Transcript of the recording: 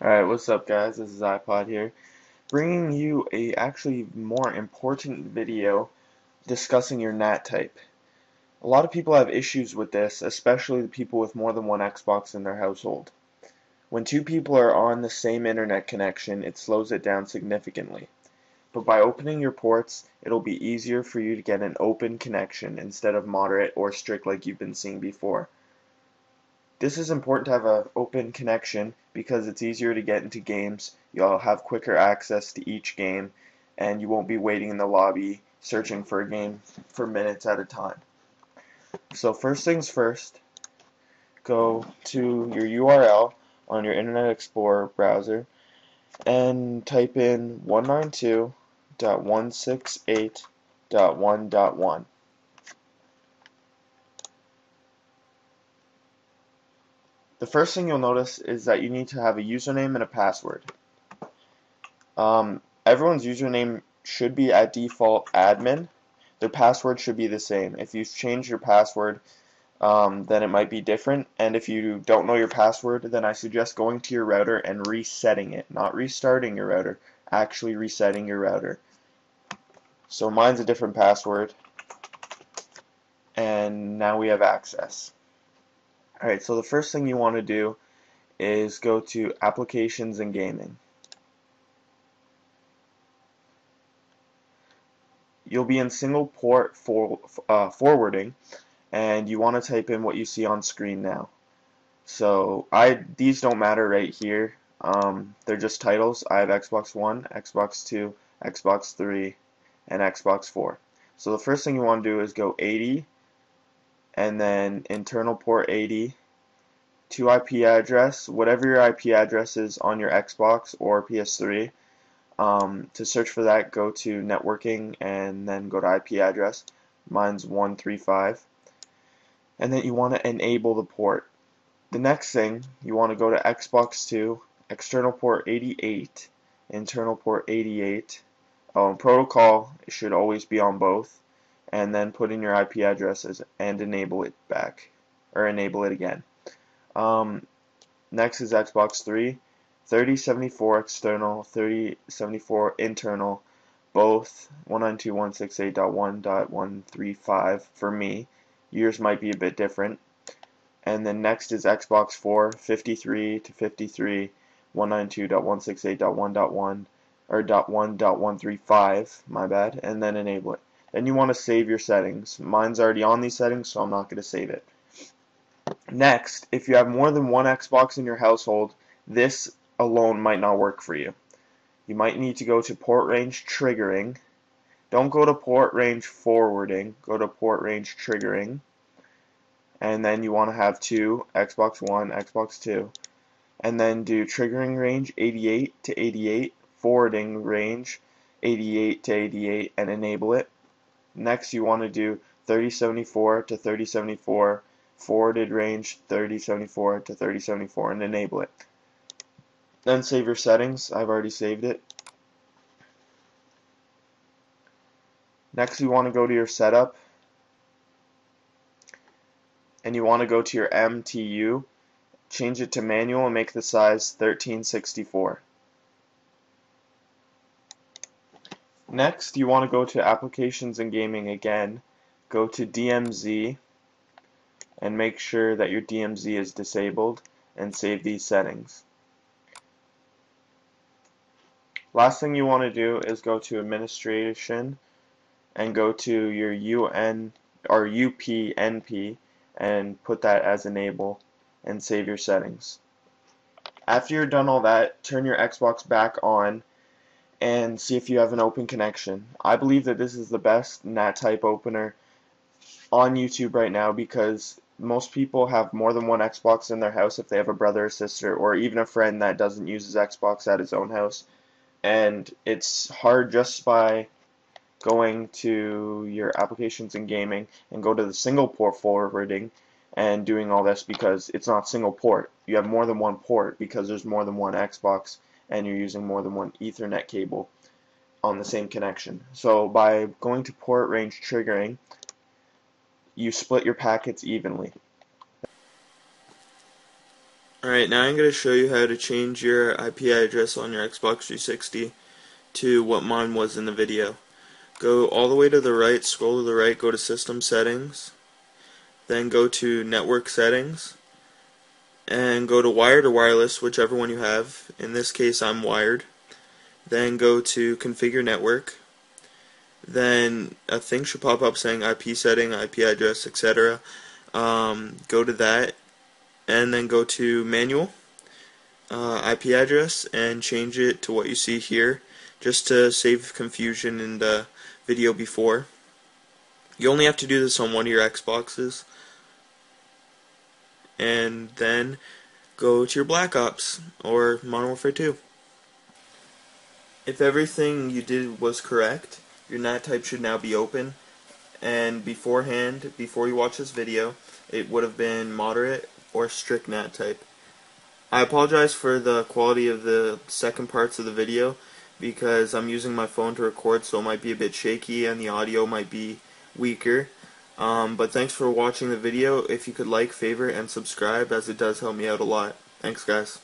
Alright, what's up guys? This is iPod here, bringing you a actually more important video discussing your NAT type. A lot of people have issues with this, especially the people with more than one Xbox in their household. When two people are on the same internet connection, it slows it down significantly. But by opening your ports, it'll be easier for you to get an open connection instead of moderate or strict like you've been seeing before. This is important to have an open connection because it's easier to get into games, you'll have quicker access to each game, and you won't be waiting in the lobby searching for a game for minutes at a time. So first things first, go to your URL on your Internet Explorer browser and type in 192.168.1.1. The first thing you'll notice is that you need to have a username and a password. Everyone's username should be at default admin. Their password should be the same. If you've changed your password, then it might be different. And if you don't know your password, then I suggest going to your router and resetting it. Not restarting your router, actually resetting your router. So mine's a different password. And now we have access. Alright, so the first thing you want to do is go to Applications and Gaming. You'll be in single port forwarding, and you want to type in what you see on screen now. So these don't matter right here. They're just titles. I have Xbox One, Xbox 2, Xbox 3, and Xbox 4. So the first thing you want to do is go 80, and then internal port 80, to IP address, whatever your IP address is on your Xbox or PS3. To search for that, go to networking and then go to IP address. Mine's 135. And then you want to enable the port. The next thing, you want to go to Xbox 2, external port 88, internal port 88. Protocol should always be on both. And then put in your IP addresses and enable it back, or enable it again. Next is Xbox 3. 3074 external, 3074 internal, both 192.168.1.135 for me. Yours might be a bit different. And then next is Xbox 4, 53 to 53, 192.168.1.1 or .1.135, my bad, and then enable it. Then you want to save your settings. Mine's already on these settings, so I'm not going to save it. Next, if you have more than one Xbox in your household, this alone might not work for you. You might need to go to port range triggering. Don't go to port range forwarding, go to port range triggering. And then you want to have two, Xbox One, Xbox 2. And then do triggering range 88 to 88, forwarding range 88 to 88, and enable it. Next you want to do 3074 to 3074, forwarded range 3074 to 3074, and enable it. Then save your settings. I've already saved it. Next you want to go to your setup, and you want to go to your MTU, change it to manual and make the size 1364. Next you want to go to Applications and Gaming again, go to DMZ and make sure that your DMZ is disabled and save these settings. Last thing you want to do is go to Administration and go to your UN or UPnP and put that as enable and save your settings. After you're done all that, turn your Xbox back on and see if you have an open connection. I believe that this is the best NAT type opener on YouTube right now because most people have more than one Xbox in their house if they have a brother or sister or even a friend that doesn't use his Xbox at his own house. And it's hard just by going to your Applications and Gaming and go to the single port forwarding and doing all this because it's not single port. You have more than one port because there's more than one Xbox and you're using more than one Ethernet cable on the same connection. So by going to port range triggering, you split your packets evenly. Alright, now I'm going to show you how to change your IP address on your Xbox 360 to what mine was in the video. Go all the way to the right, scroll to the right, go to System Settings, then go to Network Settings, and go to Wired or Wireless, whichever one you have. In this case, I'm wired. Then go to Configure Network. Then a thing should pop up saying IP setting, IP address, etc. Go to that, and then go to Manual, IP address, and change it to what you see here, just to save confusion in the video before. You only have to do this on one of your Xboxes, and then go to your Black Ops or Modern Warfare 2. If everything you did was correct, your NAT type should now be open, and beforehand, before you watch this video, it would have been moderate or strict NAT type. I apologize for the quality of the second parts of the video because I'm using my phone to record, so it might be a bit shaky and the audio might be weaker. But thanks for watching the video. If you could like, favorite, and subscribe, as it does help me out a lot. Thanks, guys.